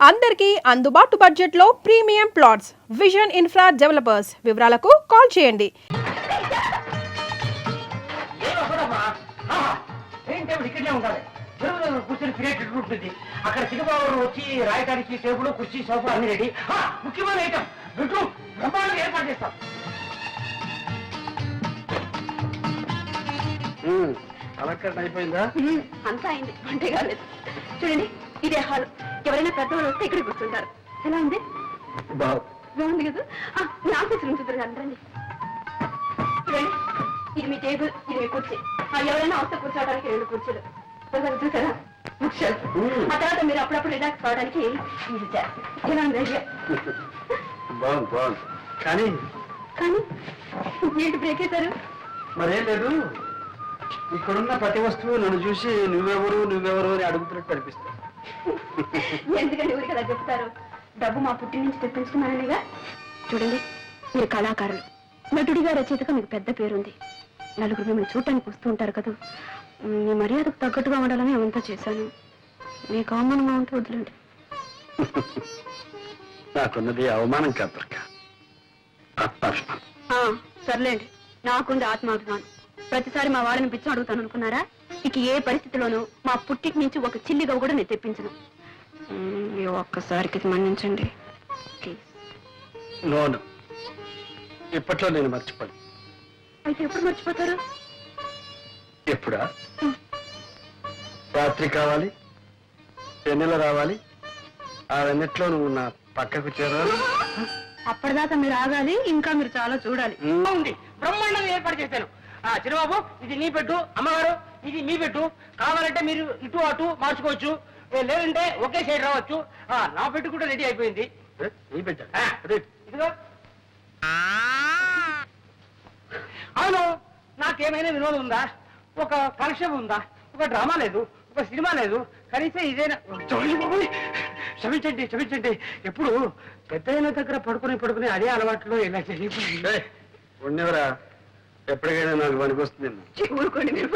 అందరికీ అందుబాటు బడ్జెట్లో premium plots vision infra developers. వివరాలకు కాల్ చేయండి. అక్కడ సినిమాలు వచ్చి రాయడానికి టేబుల్ కుర్చీ సోఫా అన్ని రెడీ. ముఖ్యమైన ఐటమ్ బెడ్రూమ్ బ్రహ్మాండంగా ఏర్పాటు చేస్తాం. అలక్కట్ అయిపోయిందా? అంతా అయింది, అంటే కాలేదు. చూడండి, ఇదే హాల్. ఎవరైనా పెద్దవాళ్ళు వస్తే ఇక్కడ కూర్చుంటారు. ఎలా ఉంది? బాగుంది కదా. నా ఆఫీస్ రూమ్ చూద్దరు రండి. చూడండి, ఇది మీ టేబుల్, ఇది మీ కుర్చీ. ఎవరైనా వస్తే కూర్చోవడానికి 2 కుర్చీలు చూసారా? ఆ తర్వాత మీరు అప్పుడప్పుడు రిలాక్స్ కావడానికి ఇది ఎలా ఉంది? బాగుంది బాగుంది. కానీ కానీ ఏంటి బ్రేక్ అవుతారు? మరేం లేదు, ఇక్కడున్న ప్రతి వస్తువు నన్ను చూసి నువ్వెవరు నువ్వెవరు అని అడుగుతున్నట్టు అనిపిస్తుంది. ఎందుకంటే ఊరికి అలా చెప్తారు? డబ్బు మా పుట్టి నుంచి తెప్పించుకున్నాననిగా. చూడండి, మీరు కళాకారులు, నటుడిగా రచయితగా మీకు పెద్ద పేరుంది. నలుగురు మిమ్మల్ని చూడటానికి వస్తూ ఉంటారు కదా. మీ మర్యాదకు తగ్గట్టుగా ఉండాలని అవంతా చేశాను. మీకు అవమానంగా ఉంటే వదిలేండి. నాకున్నది అవమానం కాదు, సర్లేండి. నాకుంది ఆత్మాభిమానం. ప్రతిసారి మా వాళ్ళని పిచ్చి అడుగుతాను అనుకున్నారా? ఇక ఏ పరిస్థితిలోనూ మా పుట్టికి నుంచి ఒక చిల్లిగా కూడా నేను తెప్పించను. ఒక్కసారికి మన్నించండి ప్లీజ్. నోను, ఇప్పట్లో నేను మర్చిపోను. అయితే ఎప్పుడు మర్చిపోతారు? ఎప్పుడా? రాత్రి కావాలి, వెన్నెల రావాలి, ఆ వెన్నెట్లో నువ్వు నా పక్కకు చేరాలి. అప్పటిదాకా మీరు ఆగాలి, ఇంకా మీరు చాలా చూడాలి. ఉంది, బ్రహ్మాండంగా ఏర్పాటు చేశాను. చిరుబాబు, ఇది నీ పెట్టు, అమ్మగారు ఇది మీ పెట్టు. కావాలంటే మీరు ఇటు అటు మార్చుకోవచ్చు, లేదంటే ఒకే సైడ్ రావచ్చు. నా పెట్టు కూడా రెడీ అయిపోయింది. ఇదిగో. అవును, నాకేమైనా వినోదం ఉందా? ఒక కాలక్షేపం ఉందా? ఒక డ్రామా లేదు, ఒక సినిమా లేదు, కనీసం ఇదేనా? క్షమించండి క్షమించండి. ఎప్పుడు పెద్దయిన దగ్గర పడుకుని అదే అలవాట్లో ఇలా చేయకుండా ఉండేవరా. ఎప్పటికైనా నాకు పనికొస్తుంది. ఊరుకోండి, మీరు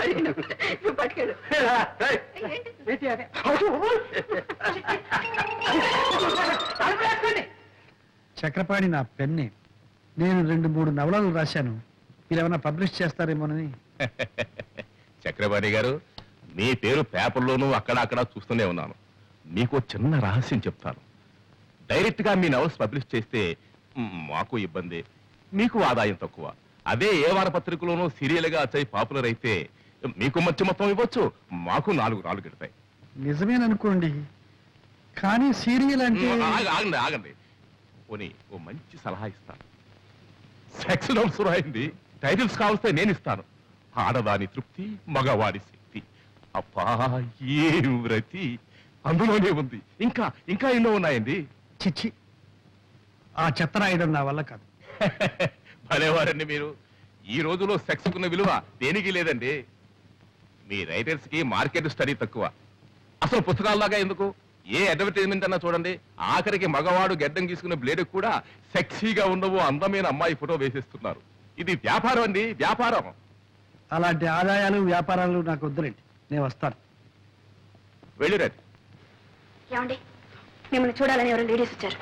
పట్టుకెళ్ళు. చక్రపాణి నా పెన్నే. నేను 2-3 నవలలు రాశాను. మీరేమైనా పబ్లిష్ చేస్తారేమోనని. చక్రపాణి గారు, మీ పేరు పేపర్లోనూ అక్కడ చూస్తూనే ఉన్నాను. మీకు చిన్న రహస్యం చెప్తాను. డైరెక్ట్ గా మీ నవల్స్ పబ్లిష్ చేస్తే మాకు ఇబ్బంది, మీకు ఆదాయం తక్కువ. అదే ఏ వారపత్రికలోనూ సీరియల్ గా వచ్చాయి పాపులర్ అయితే మీకు మంచి మొత్తం ఇవ్వచ్చు, మాకు 4 రాళ్ళు గిడతాయి. నిజమేననుకోండి, కానీ సీరియల్ అంటే. ఆగండి పోనీ ఓ మంచి సలహా ఇస్తాను. సెక్స్ నోట్స్ రాయింది, టైటిల్స్ కావస్తే నేను ఇస్తాను. ఆడదాని తృప్తి, మగవాడి శక్తి. అబ్బా, ఏ వ్రతి అందులోనే ఉంది. ఇంకా ఇంకా ఎన్నో ఉన్నాయండి. చిచ్చి, ఆ చెత్త రాయడం నా వల్ల కాదు. భలేవారండి మీరు. ఈ రోజులో సెక్స్ కున్న విలువ దేనికి లేదండి. మీ రైటర్స్ కి మార్కెట్ స్టడీ తక్కువ. అసలు పుస్తకాల్లాగా ఎందుకు, ఏ అడ్వర్టైజ్మెంట్ అన్నా చూడండి, ఆఖరికి మగవాడు గెడ్డం గీసుకున్న బ్లేడ్ కూడా సెక్సీగా ఉండవు అందమైన అమ్మాయి ఫోటో వేసేస్తున్నారు. ఇది వ్యాపారం అండి, వ్యాపారం. అలాంటి ఆదాయాలు వ్యాపారాలు నాకు వద్దులేండి, నేను వస్తాను. వెళ్ళిరండి. ఏమండి, మిమ్మల్ని చూడాలని ఎవరు లేడీస్ వచ్చారు.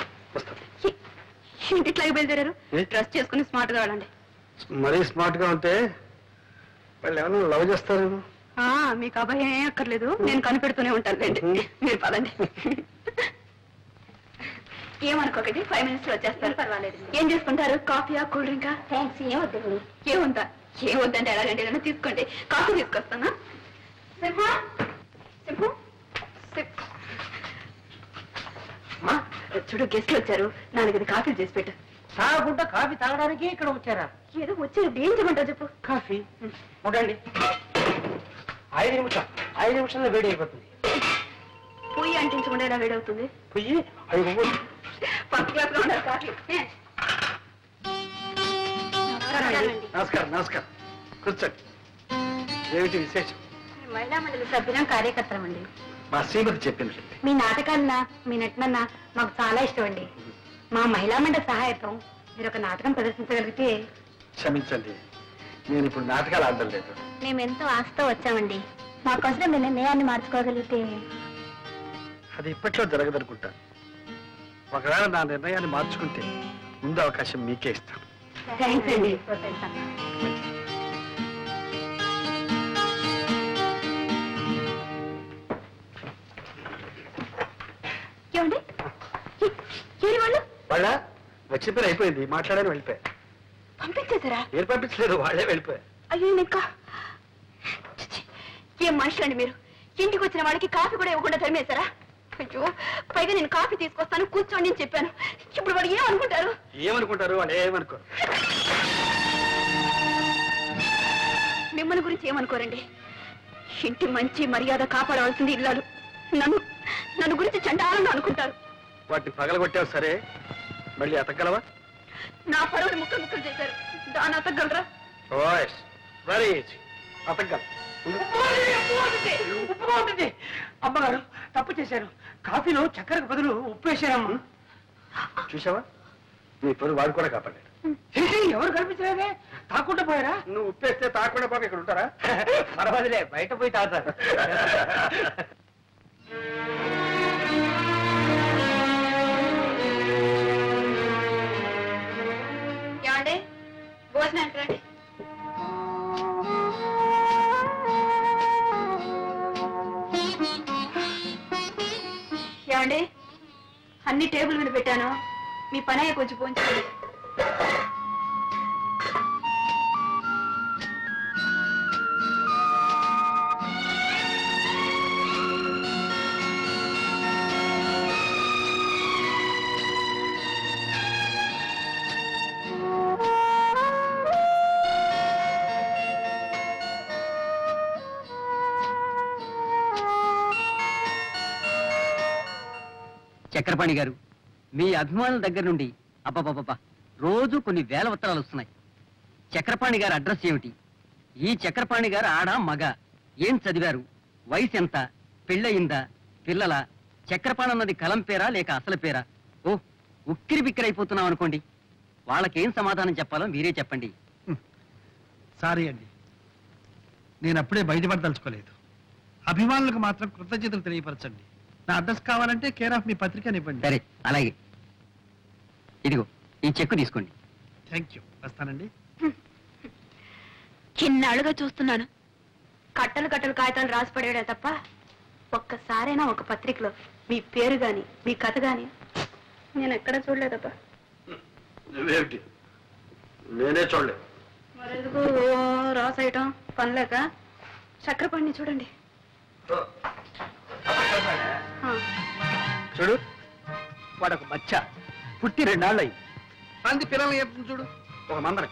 ఇంటిట్లాగే బయలుదేరారు. డ్రెస్ చేసుకుని స్మార్ట్ గా వెళ్ళండి. మరీ స్మార్ట్ గా ఉంటే వాళ్ళు ఏమైనా లవ్ చేస్తారేమో. మీకు అభయం ఏం అక్కర్లేదు, నేను కనిపెడుతూనే ఉంటాను. రండి, మీరు పదండి. ఏమనుకోకండి, 5 minutes లో వచ్చేస్తారు. పర్వాలేదు. ఏం చేసుకుంటారు? కాఫీయా, కూల్ డ్రింకా? థ్యాంక్స్. ఏమొద్దండి. ఏముందా? ఏమొద్దంటే ఎలాగండి, ఏదైనా తీసుకోండి. కాఫీ తీసుకొస్తానా? చూడు, గెస్ట్లు వచ్చారు. 4 కాఫీలు చేసి పెట్టు. తాగకుండా కాఫీ తాగడానికి ఇక్కడ వచ్చారా? ఏదో వచ్చారు, ఏం చెప్పంటావు చెప్పు. కాఫీ ఉండండి. 5 నిమిషాల్లో వేడి అయిపోతుంది. పొయ్యి అంటించకుండా ఎలా వేడవుతుంది? పొయ్యి 5 ఫస్ట్ క్లాస్ లో ఉండాలి కాఫీ. నమస్కారం నమస్కారం, కూర్చోండి. ఏమిటి విశేషం? మహిళా మండలి సభ్యులం, కార్యకర్తలం అండి. మా శ్రీమతి చెప్పింది. మీ నాటకాలన్నా మీ నటనన్నా మాకు చాలా ఇష్టం అండి. మా మహిళా మండలి సహాయతం మీరు ఒక నాటకం ప్రదర్శించగలిగితే. క్షమించండి, నేను ఇప్పుడు నాటకాలు ఆడడం లేదు. మేమెంతో ఆశతో వచ్చామండి. మాకోసం మీ నిర్ణయాన్ని మార్చుకోగలిగితే. అది ఇప్పట్లో జరగదనుకుంటా. ఒకవేళ నా నిర్ణయాన్ని మార్చుకుంటే ముందు అవకాశం మీకే ఇస్తాను. థ్యాంక్స్ అండి. ఏమండి ఏరి వాళ్ళు వాళ్ళ వచ్చిన పని అయిపోయింది, మాట్లాడని వెళ్ళిపోయా. పంపించేశారా? ఏం పంపించలేదు, వాళ్ళే వెళ్ళిపోయా. అయ్యో ఇంకా ఛీ, ఏం మనుషులండి మీరు? ఇంటికి వచ్చిన వాళ్ళకి కాఫీ కూడా ఇవ్వకుండా తరిమేశారా? అయ్యో, పైగా నేను కాఫీ తీసుకొస్తాను కూర్చోండి అని చెప్పాను. ఇప్పుడు వాడు ఏమనుకుంటారు? ఏమనుకుంటారు వాళ్ళు? ఏమనుకోరు. మిమ్మల్ని గురించి ఏమనుకోరండి. ఇంటి మంచి మర్యాద కాపాడవలసింది ఇల్లాలు. నన్ను నన్ను గురించి చండాలంగా అనుకుంటారు. వాటిని పగలగొట్టావు సరే, మళ్ళీ అతగలవా? నా పరువుని ముక్కలు ముక్కలు చేశారు. దాన్ని అతగలరా? ఓయస్ వెరీ ఈజీ, అతగల. ఉప్పు ఉంటుంది. అమ్మగారు తప్పు చేశారు. కాఫీలో చక్కెరకు బదులు ఉప్పు వేసారమ్మా. చూసావా, నీ పరువు వాడు కూడా కాపాడాడు. ఎవరు కనిపించలేదే, తాకుండా పోయారా? నువ్వు ఉప్పేస్తే తాకుండా పోక ఇక్కడ ఉంటారా? పర్వాలేదులే, బయట పోయి తాగుతారు. ఏమండి భోజనానికి రండి. ఏమండి అన్ని టేబుల్ మీద పెట్టాను, మీ పని అయ్యే కొంచెం పోంచుకోండి. చక్రపాణి గారు, మీ అభిమానుల దగ్గర నుండి అబ్బబ్బబ్బా రోజు కొన్ని వేల ఉత్తరాలు వస్తున్నాయి. చక్రపాణి గారి అడ్రస్ ఏమిటి? ఈ చక్రపాణి గారు ఆడ మగ? ఏం చదివారు? వయసు ఎంత? పెళ్ళయిందా? పిల్లల? చక్రపాణి అన్నది కలం పేరా లేక అసలు పేరా? ఓ ఉక్కిరి బిక్కిరైపోతున్నాం అనుకోండి. వాళ్ళకేం సమాధానం చెప్పాలో మీరే చెప్పండి. సారీ అండి, నేను అప్పుడే బయటపడదలుచుకోలేదు. అభిమానులకు మాత్రం కృతజ్ఞతలు తెలియపరచండి. నా అడ్రస్ కావాలంటే కేర్ ఆఫ్ మీ పత్రికనివ్వండి. సరే అలాగే, ఇదిగో ఈ చెక్కు తీసుకోండి. థ్యాంక్ యూ, వస్తానండి. చిన్నాళ్ళుగా చూస్తున్నాను కట్టలు కట్టలు కాగితాలు రాసి పడేయడే తప్ప ఒక్కసారైనా ఒక పత్రికలో మీ పేరు గాని మీ కథ గాని నేను ఎక్కడ చూడలేదబ్బా. నువ్వేమిటి? నేనే చూడలేదు. మరెందుకు రాసేయటం పనిలేక? చక్రపాణిని చూడండి. ఆ, చూడు, వాడొక బచ్చ పుట్టి 2 నాళ్ళు అయింది. పంది పిల్లల్ని చెప్తుంది చూడు, ఒక మందన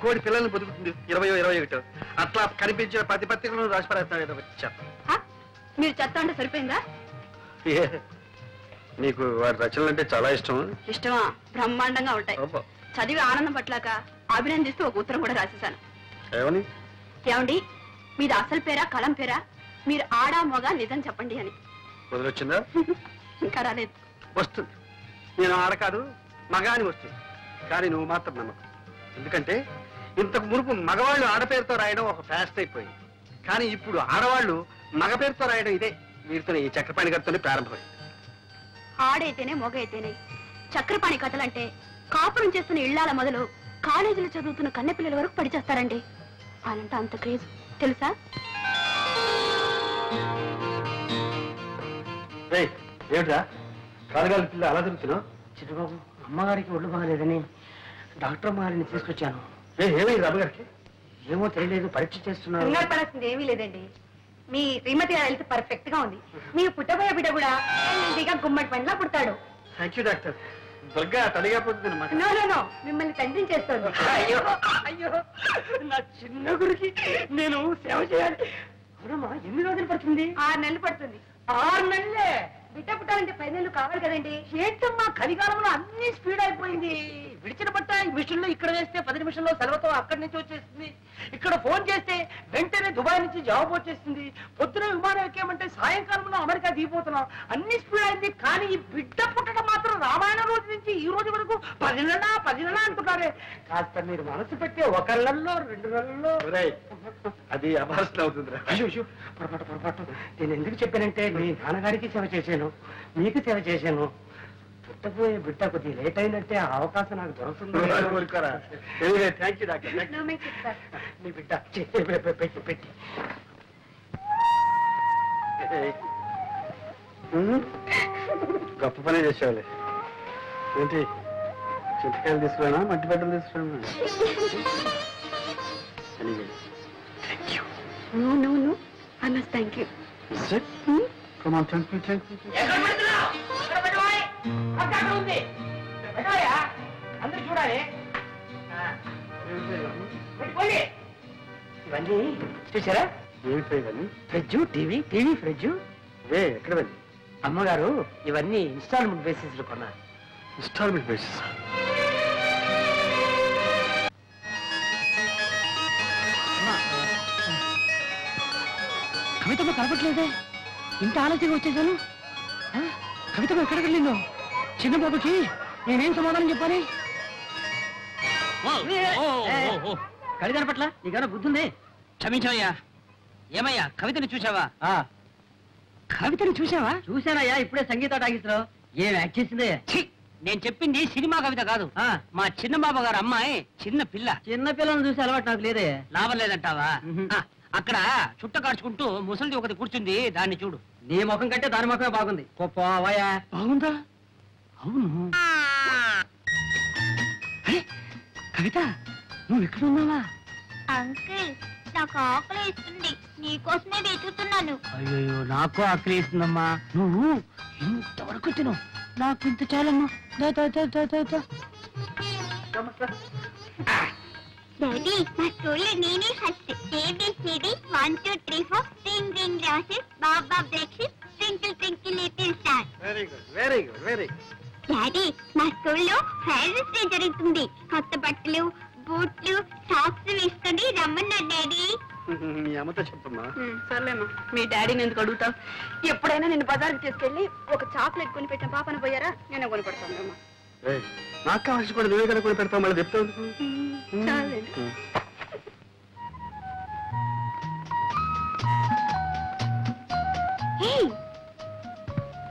కోడి పిల్లల్ని బతుకుతుంది 20-21. అట్లా కనిపించిన 10 పత్రికలను రాసి పడేస్తాడు ఏదో బచ్చ. ఆ, మీరు చెత్త అంటే సరిపోయిందా? నీకు వాడి రచనలు అంటే చాలా ఇష్టం. ఇష్టమా? బ్రహ్మాండంగా ఉంటాయి. అబ్బా. చదివి ఆనందం పట్లాక అభినందిస్తూ ఒక ఉత్తరం కూడా రాసేశాను. ఏమని? ఏమండి, మీది అసలు పేరా కలం పేరా? మీరు ఆడా మగ నిజం చెప్పండి అని. వదిలొచ్చిందా? ఇంకా రాలేదు. వస్తుంది. నేను ఆడ కాదు మగ అని వస్తుంది, కానీ నువ్వు మాత్రం నమ్మకం. ఎందుకంటే ఇంతకు మునుపు మగవాళ్ళు ఆడపేరుతో రాయడం ఒక ఫ్యాస్ట్ అయిపోయింది, కానీ ఇప్పుడు ఆడవాళ్ళు మగ పేరుతో రాయడం ఇదే వీరితో ఈ చక్రపాణి గారితోనే ప్రారంభమైంది. ఆడైతేనే మొగ అయితేనే చక్రపాణి కథలంటే కాపురం చేస్తున్న ఇళ్ళాల మొదలు కాలేజీలో చదువుతున్న కన్నెపిల్లల వరకు పడిచేస్తారండి. అలాంటే అంత క్రేజ్ తెలుసా? ఏమిటా కాలుగాలి పిల్ల అలా తిరుగుతున్నావు? చిట్టుబాబు, అమ్మగారికి ఒళ్ళు బాగలేదని డాక్టర్ అమ్మగారిని తీసుకొచ్చాను. ఏమైంది అమ్మగారికి? ఏమో తెలియలేదు, పరీక్ష చేస్తున్నారు. కంగారు పడాల్సింది ఏమీ లేదండి. మీ శ్రీమతి గారి హెల్త్ పర్ఫెక్ట్ గా ఉంది. మీరు పుట్టబోయే బిడ్డ కూడా హెల్తీగా గుమ్మడి పండ్లా పుడతాడు. Thank you doctor. దుర్గా తల్లిగా పోతుంది మాట. నో నో నో, మిమ్మల్ని తండ్రిని చేస్తుంది. అయ్యో అయ్యో, నా చిన్న గురికి నేను సేవ చేయాలి. అవునమ్మా, ఎన్ని రోజులు పడుతుంది? 6 నెలలు పడుతుంది. 6 నెలలే? బిడ్డ పుట్టాలంటే 10 నెలలు కావాలి కదండి. ఏంటమ్మా, కలికాలంలో అన్ని స్పీడ్ అయిపోయింది. విడిచిన బట్ట ఈ మిషన్ లో ఇక్కడ వేస్తే 10 నిమిషంలో సెలవుతో అక్కడి నుంచి వచ్చేస్తుంది. ఇక్కడ ఫోన్ చేస్తే వెంటనే దుబాయ్ నుంచి జవాబు వచ్చేస్తుంది. పొద్దున విమానం ఎక్కామంటే సాయంకాలంలో అమెరికా దిగిపోతున్నాం. అన్ని స్పీడ్ అయింది, కానీ ఈ బిడ్డ పుట్టడం మాత్రం రామాయణ రోజు నుంచి ఈ రోజు వరకు 10 నెలలా అంటున్నారే. కాస్త మీరు మనసు పెట్టి 1 నెలలో 2 నెలల్లో. అది అభాసన అవుతుందిరా. అయ్యో పొరపాటు. నేను ఎందుకు చెప్పానంటే మీ నాన్నగారికి సేవ చేశాను, మీకు సేవ చేశాను. పుట్టబోయే బిడ్డ కొద్దిగా లేట్ అయినట్టే ఆ అవకాశం నాకు దొరుకుతుంది. Thank you doctor. No make it, sir. నీ బిడ్డ పెట్టి పెట్టి గొప్ప పనే చేసేవాళ్ళే. ఏంటి చింతకాయలు తీసుకురానా మట్టి బట్టలు తీసుకురానా? No, no, no. I must thank you. Come on, thank you, thank you. ఎక్కడ పెడుతున్నావు? అక్కడ పెట్టబోయ్. అక్కడ ఉంది. పెట్టబోయా? అందరూ చూడాలి. పెట్టుకోండి. ఇవన్నీ చూసారా? ఏమిటో ఇవన్నీ? Fridge, TV fridge. ఎక్కడ వెళ్ళి? అమ్మగారు ఇవన్నీ ఇన్స్టాల్మెంట్ బేసిస్ లో కొన్నారు. Instalment basis. కవితమ్మ కనపట్లేదే, ఇంత ఆలస్యంగా వచ్చేసాను. కవితమ్మ ఎక్కడికి వెళ్ళిందో? చిన్న బాబుకి నేనేం సమాధానం చెప్పాలి? కవిత పట్ల నీకేమైనా బుద్ధి ఉంది? క్షమించవయ్యా. ఏమయ్యా కవితని చూసావా? కవితని చూసావా? చూశానయ్యా, ఇప్పుడే సంగీత టాకీస్లో. ఏం యాక్ట్ చేసిందే? నేను చెప్పింది సినిమా కవిత కాదు, మా చిన్న బాబు గారు అమ్మాయి చిన్న పిల్ల. చిన్న పిల్లని చూసి అలవాటు నాకు లేదే. లాభం లేదంటావా? అక్కడ చుట్ట కాడ్చుకుంటూ ముసలిది ఒకటి కూర్చుంది, దాన్ని చూడు. నీ ముఖం కంటే దాని ముఖమే బాగుంది. పోవాయా? బాగుందా? అవును. కవిత నువ్వు ఇక్కడ ఉన్నావా? అంకుల్ నాకు ఆకలి వేస్తుంది, నీకోసమే వెతుకుతున్నాను. అయ్యో నాకు ఆకలి వేస్తుందమ్మా. నువ్వు ఇంతవరకు తిను, నాకు ఇంత చాలమ్మా. డాడీ మా స్కూల్లో నేనే first. ABCD 1 2 3 4 ring ring roses బాబా breakfast twinkle twinkle little star. Very good, very good, very good. Daddy మా స్కూల్లో ఫైనల్స్ డే జరుగుతుంది. కొత్త బట్టలు, బూట్లు, సాక్స్ వేసుకొని రమ్మన్నారు డాడీ. మీ అమ్మతో చెప్పమ్మా. సర్లేమ్మా, మీ డాడీని ఎందుకు అడుగుతావు? ఎప్పుడైనా నిన్ను బజార్కి తీసుకెళ్ళి ఒక చాక్లెట్ కొని పెట్టిన పాపను పోయారా? నేనే కొని పెడతాను అమ్మా. నాకు కావాల్సి కూడా నువ్వే కదా కొని పెడతావు, మళ్ళీ చెప్తావు. చాలండి.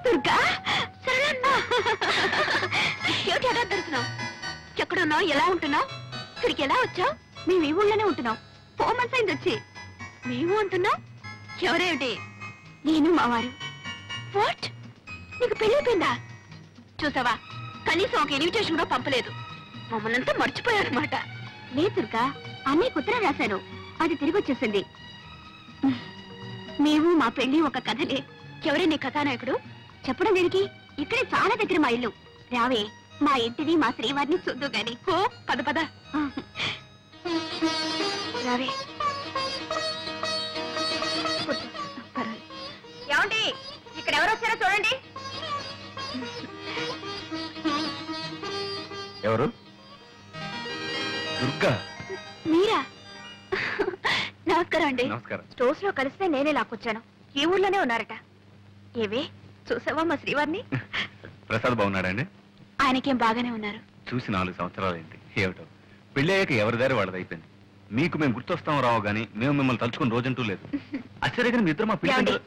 దుర్గా, సరేనా? ఏమిటి ఎలా దొరుకుతున్నావు? ఎక్కడున్నావు? ఎలా ఉంటున్నావు? ఇక్కడికి ఎలా వచ్చావు? మేము ఈ ఊళ్ళోనే ఉంటున్నాం. 4 months అయింది వచ్చి. మేము అంటున్నావు? ఎవరేమిటి? నేను మా వారు. వాట్? నీకు పెళ్ళైపోయిందా? చూసావా, కనీసం ఒక ఇన్విటేషన్ కూడా పంపలేదు. మమ్మల్ని అంతా మర్చిపోయారన్నమాట. లేదు దుర్గా, అన్నయ్యకు ఉత్తరం రాశాను, అది తిరిగి వచ్చేసింది. మేము మా పెళ్లి ఒక కథలే. ఎవరే నీ కథానాయకుడు? చెప్పడం దేనికి? ఇక్కడే చాలా దగ్గర మా ఇల్లు. రావే, మా ఇంటిని మా శ్రీవారిని చూద్దు గాని. ఓ పద పద. రావే. ఏమండి, ఇక్కడ ఎవరు వచ్చారో చూడండి. ఎవరు? దుర్గా. మీరా? నమస్కారం అండి. నమస్కారం. స్టోర్స్ లో కలిస్తే నేనే లాక్కొచ్చాను. ఈ ఊర్లోనే ఉన్నారట. ఏవే, చూసావా మా శ్రీవారిని? ప్రసాద్ బాగున్నాడండి? ఆయనకేం బాగానే ఉన్నారు. చూసి 4 సంవత్సరాలైంది. ఏమిటో పెళ్ళి అయ్యాక ఎవరి దారి వాళ్ళది అయిపోయింది. మీకు మేము గుర్తొస్తాం రావు గానీ మేము మిమ్మల్ని తలుచుకుని రోజంటూ లేదు. ఆశ్చర్యంగా మీ ఇద్దరు మా ఏమండి, పిల్లలు.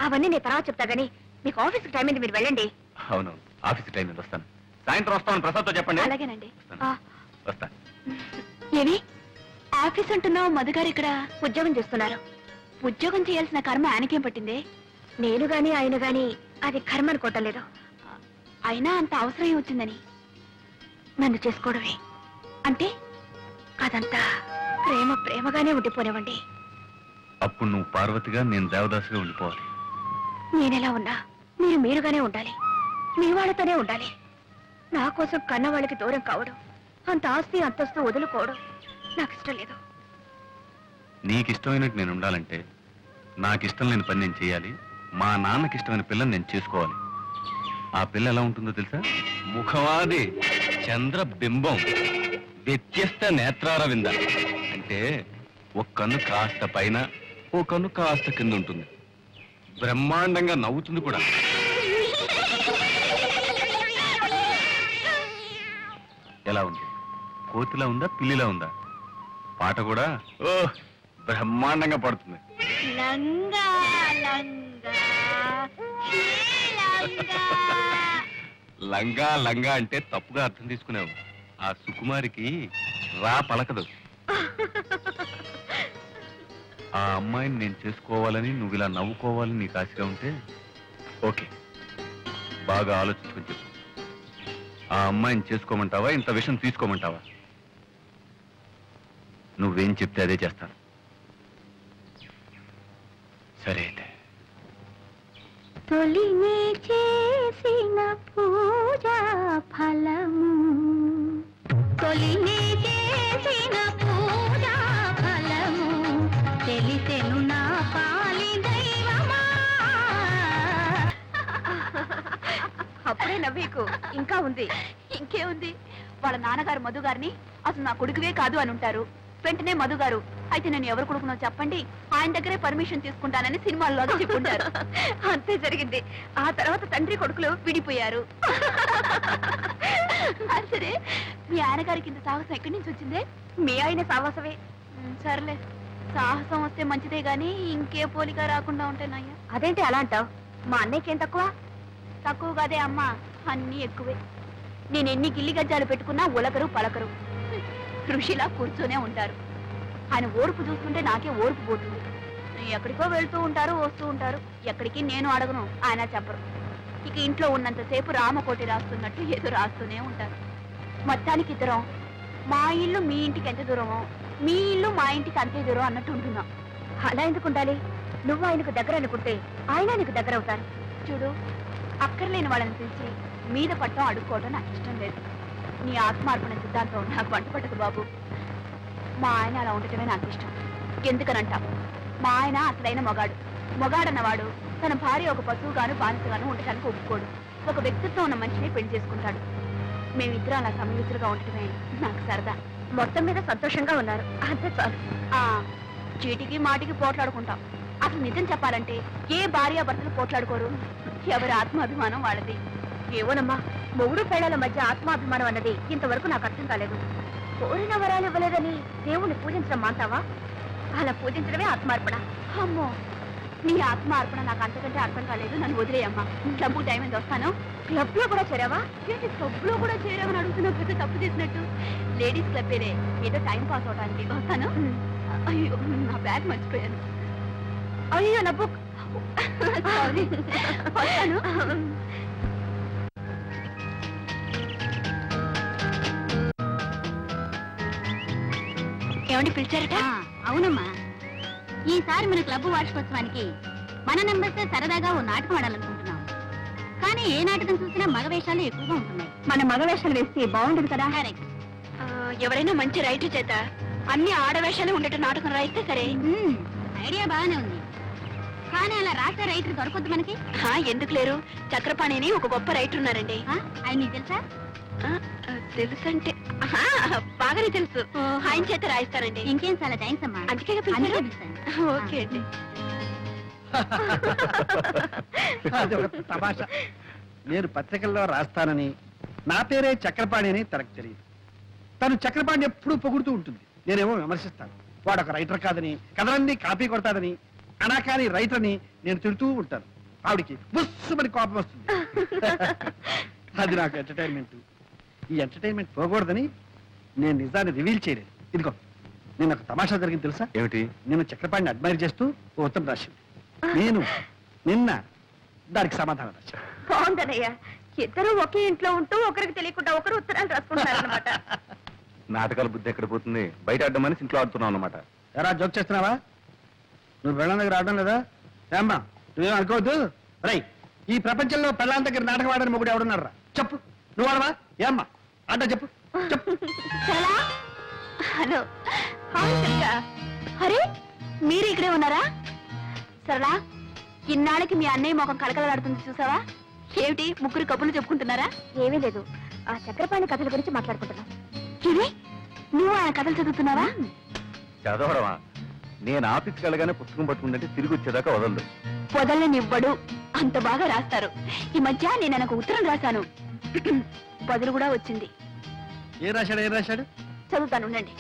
అవన్నీ నేను తర్వాత చెప్తా గానీ మీకు ఆఫీస్కి టైం అయింది, మీరు వెళ్ళండి. అవును, ఆఫీస్ టైం మీద వస్తాను. సాయంత్రం వస్తామని ప్రసాద్తో చెప్పండి. అలాగేనండి. ఆ, వస్తా. ఏమి ఆఫీస్ అంటున్నావు? మధుగారు ఇక్కడ ఉద్యోగం చేస్తున్నారు. ఉద్యోగం చేయాల్సిన కర్మ ఆయనకేం పట్టింది? నేను గాని ఆయన గాని అది కర్మ అనుకోవటలేదు. అయినా అంత అవసరం ఏమొచ్చిందని నన్ను చేసుకోవడమే అంటే అదంతా ప్రేమగానే ఉండిపోనివ్వండి. అప్పుడు నువ్వు పార్వతిగా, నేను దేవదాసుగా ఉండిపోవాలి. నేనెలా ఉన్నా మీరుగానే ఉండాలి. మీ వాళ్ళతోనే ఉండాలి. నా కోసం కన్న వాళ్ళకి దూరం కావడం, అంత ఆస్తి అంతస్తు వదులుకోవడం నాకు ఇష్టం లేదు. నీకు ఇష్టమైనట్టు నేను ఉండాలంటే నాకు ఇష్టం లేని పని నేను చేయాలి. మా నాన్నకి ఇష్టమైన పిల్లని నేను చేసుకోవాలి. ఆ పిల్ల ఎలా ఉంటుందో తెలుసా? ముఖవాది చంద్రబింబం, వ్యత్యస్త నేత్రారవింద. అంటే ఒక కన్ను కాస్త పైన, ఓ కన్ను కాస్త కింద ఉంటుంది. బ్రహ్మాండంగా నవ్వుతుంది కూడా. ఎలా ఉంది? కోతిలా ఉందా, పిల్లిలా ఉందా? పాట కూడా ఓ బ్రహ్మాండంగా పడుతుంది. లంగా లంగా లంగా లంగా లంగా అంటే తప్పుగా అర్థం తీసుకున్నావు. ఆ సుకుమారికి రా పలకదు. ఆ అమ్మాయిని నేను చేసుకోవాలని నువ్వు ఇలా నవ్వుకోవాలని నీకు ఆశగా ఉంటే ఓకే, బాగా ఆలోచించుకొని చెప్పు. ఆ అమ్మాయిని చేసుకోమంటావా, ఇంత విషయం తీసుకోమంటావా? నువ్వేం చెప్తే అదే చేస్తాను. సరే అయితే. తొలినే చేసిన పూజా ఫలము, తొలినే చేసిన పూజా ఫలము, తెలిసెను నా పాలి దైవమా. అప్పుడే నవ్వేకు, ఇంకా ఉంది. ఇంకేముంది, వాళ్ళ నాన్నగారు మధు గారిని అసలు నా కొడుకువే కాదు అని ఉంటారు. వెంటనే మధు గారు, అయితే నేను ఎవరు కొడుకునో చెప్పండి, ఆయన దగ్గరే పర్మిషన్ తీసుకుంటానని సినిమాల్లో చెప్పుకుంటారు. అంతే జరిగింది. ఆ తర్వాత తండ్రి కొడుకులు విడిపోయారు. సరే, మీ ఆయన గారికి ఇంత సాహసం ఎక్కడి నుంచి వచ్చిందే? మీ ఆయన సాహసమే. సర్లే, సాహసం వస్తే మంచిదే గాని ఇంకే పోలిక రాకుండా ఉంటానయ్యా. అదేంటి అలా అంటావు? మా అన్నయ్యకేం తక్కువ? తక్కువ కాదే అమ్మా, అన్నీ ఎక్కువే. నేను ఎన్ని గిల్లి గజ్జాలు పెట్టుకున్నా ఉలకరు పలకరు, ఋషిలా కూర్చొనే ఉంటారు. ఆయన ఓర్పు చూస్తుంటే నాకే ఓర్పు పోతుంది. ఎక్కడికో వెళ్తూ ఉంటారు, వస్తూ ఉంటారు. ఎక్కడికి నేను అడగను, ఆయన చెప్పరు. ఇక ఇంట్లో ఉన్నంతసేపు రామకోటి రాస్తున్నట్టు ఏదో రాస్తూనే ఉంటారు. మొత్తానికి ఇద్దరం మా ఇల్లు మీ ఇంటికి ఎంత దూరమో, మీ ఇల్లు మా ఇంటికి అంతే దూరం అన్నట్టు ఉంటున్నాం. అలా ఎందుకు ఉండాలి? నువ్వు ఆయనకు దగ్గర అనుకుంటే ఆయన నీకు దగ్గర అవుతారు. చూడు, అక్కర్లేని వాళ్ళని పిలిచి మీద పట్టం అడుక్కోవడం నాకు ఇష్టం లేదు. నీ ఆత్మార్పణ సిద్ధాంతం నాకు వంట పట్టదు బాబు. మా ఆయన అలా ఉండటమే నాకు ఇష్టం. ఎందుకనంటా, మా ఆయన అసలైన మొగాడన్నవాడు తన భార్య ఒక పశువుగాను బానిసగాను ఉండటానికి ఒప్పుకోడు. ఒక వ్యక్తిత్వం ఉన్న మనిషిని పెళ్లి చేసుకుంటాడు. మేమిద్దరం అలా సమయుతులుగా ఉండటమే నాకు సరదా. మొత్తం మీద సంతోషంగా ఉన్నారు, అంతే చాలు. చీటికి మాటికి పోట్లాడుకుంటాం. అసలు నిజం చెప్పాలంటే ఏ భార్యాభర్తలు పోట్లాడుకోరు. ఎవరి ఆత్మాభిమానం వాళ్ళది. ఏవోనమ్మా, మొగుడు పేడల మధ్య ఆత్మాభిమానం అన్నది ఇంతవరకు నాకు అర్థం కాలేదు. కోరిన వరాలు ఇవ్వలేదని దేవుణ్ణి పూజించడం మాంటావా? అలా పూజించడమే ఆత్మార్పణ. అమ్మో, నీ ఆత్మార్పణ నాకు అంతకంటే అర్థం కాలేదు. నన్ను వదిలేయమ్మా. క్లబ్ టైం ఎంత వస్తాను. క్లబ్ లో కూడా చేరావా? ఏంటి క్లబ్ లో కూడా చేరావని అడుగుతున్నావు? పెద్ద తప్పు చేసినట్టు. లేడీస్ క్లబ్ ఏదో టైం పాస్ అవడానికి వస్తాను. అయ్యో, నా బ్యాగ్ మర్చిపోయాను. అయ్యో, నా బుక్. వస్తాను. ఏమండి పిలిచారట? అవునమ్మా, ఈసారి మన క్లబ్ వార్షికోత్సవానికి మన నంబర్స్ సరదాగా ఓ నాటకం ఆడాలనుకుంటున్నాం. కానీ ఏ నాటకం చూసినా మగ వేషాలు ఎక్కువగా ఉంటున్నాయి. మన మగ వేషాలు వేస్తే బాగుంటుంది కదా. కరెక్ట్. ఎవరైనా మంచి రైటర్ చేత అన్ని ఆడవేషాలు ఉండేట నాటకం రాయిస్తే సరే. ఐడియా బాగానే ఉంది, కానీ అలా రాసే రైటర్ దొరకొద్దు మనకి. ఎందుకు లేరు? చక్రపాణిని ఒక గొప్ప రైటర్ ఉన్నారండి. ఆయన నీకు తెలుసా? తెలుసంటే బాగానే తెలుసు. ఆయన చేత రాయిస్తారండి. ఇంకేం, చాలా థ్యాంక్స్ అమ్మా. అందుకే ఓకే అండి. అది ఒక తమాషా. నేను పత్రికల్లో రాస్తానని, నా పేరే చక్రపాణి అని తనకు తెలియదు. తను చక్రపాణి ఎప్పుడూ పొగుడుతూ ఉంటుంది, నేనేమో విమర్శిస్తాను. వాడు ఒక రైటర్ కాదని, కథలన్నీ కాపీ కొడతాదని, అనాకాని రైటర్ అని నేను తిడుతూ ఉంటాను. ఆవిడికి బుస్సుమని కోపం వస్తుంది. అది నాకు ఎంటర్టైన్మెంట్. ఈ ఎంటర్టైన్మెంట్ పోకూడదని నేను నిజాన్ని రివీల్ చేయలేదు. ఇదిగో, నేను ఒక తమాషా జరిగింది తెలుసా? ఏమిటి? నేను చక్రపాణిని అడ్మైర్ చేస్తూ ఓ ఉత్తరం రాసింది. నేను నిన్న దానికి సమాధానం రాశాను. బాగుందనయ్యా, ఇద్దరు ఒకే ఇంట్లో ఉంటూ ఒకరికి తెలియకుండా ఒకరు ఉత్తరాలు రాసుకుంటారన్నమాట. నాటకాల బుద్ధి ఎక్కడ పోతుంది? బయట ఆడమని ఇంట్లో ఆడుతున్నావు అన్నమాట. ఎరా జోక్ చేస్తున్నావా? నువ్వు పెళ్ళాం దగ్గర ఆడడం లేదా? ఏమ్మా, నువ్వేం అనుకోవద్దు. రై, ఈ ప్రపంచంలో పెళ్ళాం దగ్గర నాటకం ఆడని మొగుడు ఎవడున్నారా? చెప్పు. నువ్వు ఆడవా? ఏమ్మా ఆట చెప్పు. చెప్పు. హలో, అరే మీరు ఇక్కడే ఉన్నారా? సరళా, ఇన్నాళ్ళకి మీ అన్నయ్య మొఖం కలకలాడుతుంది చూసావా? ఏమిటి, ముగ్గురు కబుర్లు చెప్పుకుంటున్నారా? ఏమీ లేదు, ఆ చక్రపాణి కథల గురించి మాట్లాడుకుంటున్నాం. ఇది నువ్వు ఆయన కథలు చదువుతున్నావా? చదవడమా? నేను ఆఫీస్కి వెళ్ళగానే పుస్తకం పట్టుకుంటే తిరిగి వచ్చేదాకా వదలదు. వదలనివ్వడు, అంత బాగా రాస్తారు. ఈ మధ్య నేను ఆయనకు ఉత్తరం రాశాను, బదులు కూడా వచ్చింది. ఏం రాశాడు? చదువుతాను, ఉండండి.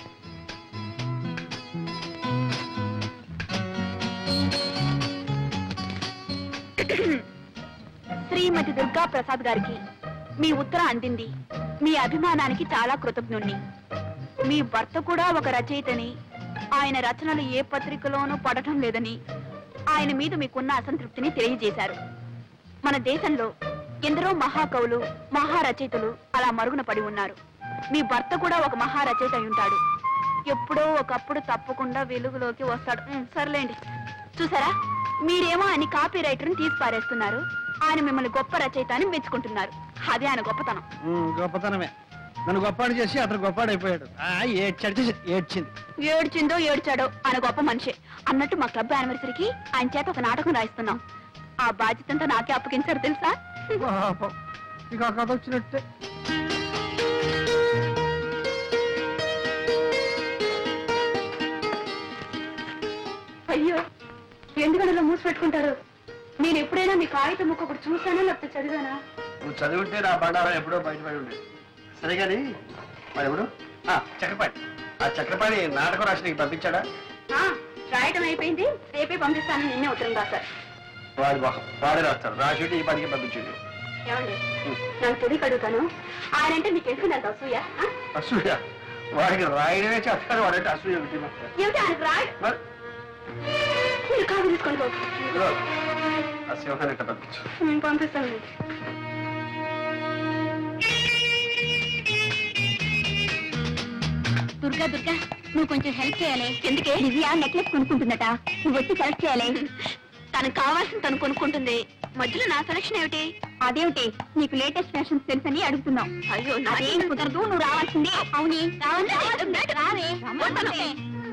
శ్రీమతి దుర్గా ప్రసాద్ గారికి మీ ఉత్తరం అందింది. మీ అభిమానానికి చాలా కృతజ్ఞుణ్ణి. మీ భర్త కూడా ఒక రచయితని, ఆయన రచనలు ఏ పత్రికలోనూ పడటం లేదని, ఆయన మీద మీకున్న అసంతృప్తిని తెలియజేశారు. మన దేశంలో ఎందరో మహాకవులు, మహారచయితలు అలా మరుగున పడి ఉన్నారు. మీ భర్త కూడా ఒక మహారచయిత అయి ఉంటాడు. ఎప్పుడో ఒకప్పుడు తప్పకుండా వెలుగులోకి వస్తాడు. సర్లేండి. చూసారా, మీరేమో ఆయన కాపీ రైటర్ని తీసి పారేస్తున్నారు, ఆయన మిమ్మల్ని గొప్ప రచయిత అని మెచ్చుకుంటున్నారు. అదే ఆయన గొప్పతనం. గొప్పతనమే. నన్ను గొప్పాడు చేసి అతను గొప్పాడైపోయాడు. ఏడ్చింది. ఏడ్చిందో ఏడ్చాడో ఆయన గొప్ప మనిషి. అన్నట్టు మా క్లబ్ యానివర్సరీకి ఆయన చేత ఒక నాటకం రాయిస్తున్నాం. ఆ బాధ్యతంతా నాకే అప్పగించారు తెలుసా? పాపం. ఇక ఆ కథ వచ్చినట్టే. అయ్యో, ఎందుకనలో మూసి పెట్టుకుంటారు? నేను ఎప్పుడైనా మీ కాగితం ముక్క ఒకటి చూసానా లేకపోతే చదివానా? నువ్వు చదివితే నా బండారం ఎప్పుడో బయటపడి ఉండేది. సరే కానీ మరి ఎవడు చక్రపాణి, ఆ చక్రపాణి నాటకం రాసి నీకు పంపించాడా? రాయటం అయిపోయింది, రేపే పంపిస్తానని నిన్నే ఉత్తరం రాశారు. వాడి బాహం వాడే రాస్తాడు. రాసి ఈ పనికి పంపించండి. ఏమండి, నాకు తెలియక అడుగుతాను, ఆయన అంటే మీకు ఎందుకు అసూయ? అసూయ? వాడికి రాయడమే చేస్తాడు, వాడంటే అసూయ ఒకటి. ఏమిటి ఆయనకు రాయ్? మీరు కాదు తీసుకొని పోదు. ఆ సింహాన్ని ఎట్లా పంపించు. నేను పంపిస్తాను. దుర్గా దుర్గా, నువ్వు కొంచెం హెల్ప్ చేయాలి. ఎందుకే? దివ్య నెక్లెస్ కొనుక్కుంటుందట, నువ్వు వచ్చి సెలెక్ట్ చేయాలి. తనకు కావాల్సింది తను కొనుక్కుంటుంది, మధ్యలో నా సెలక్షన్ ఏమిటి? అదేమిటి, నీకు లేటెస్ట్ ఫ్యాషన్స్ తెలుసని అడుగుతున్నావు. అయ్యో, నాదేం కుదరదు, నువ్వు రావాల్సిందే. అవునే, రావాలి.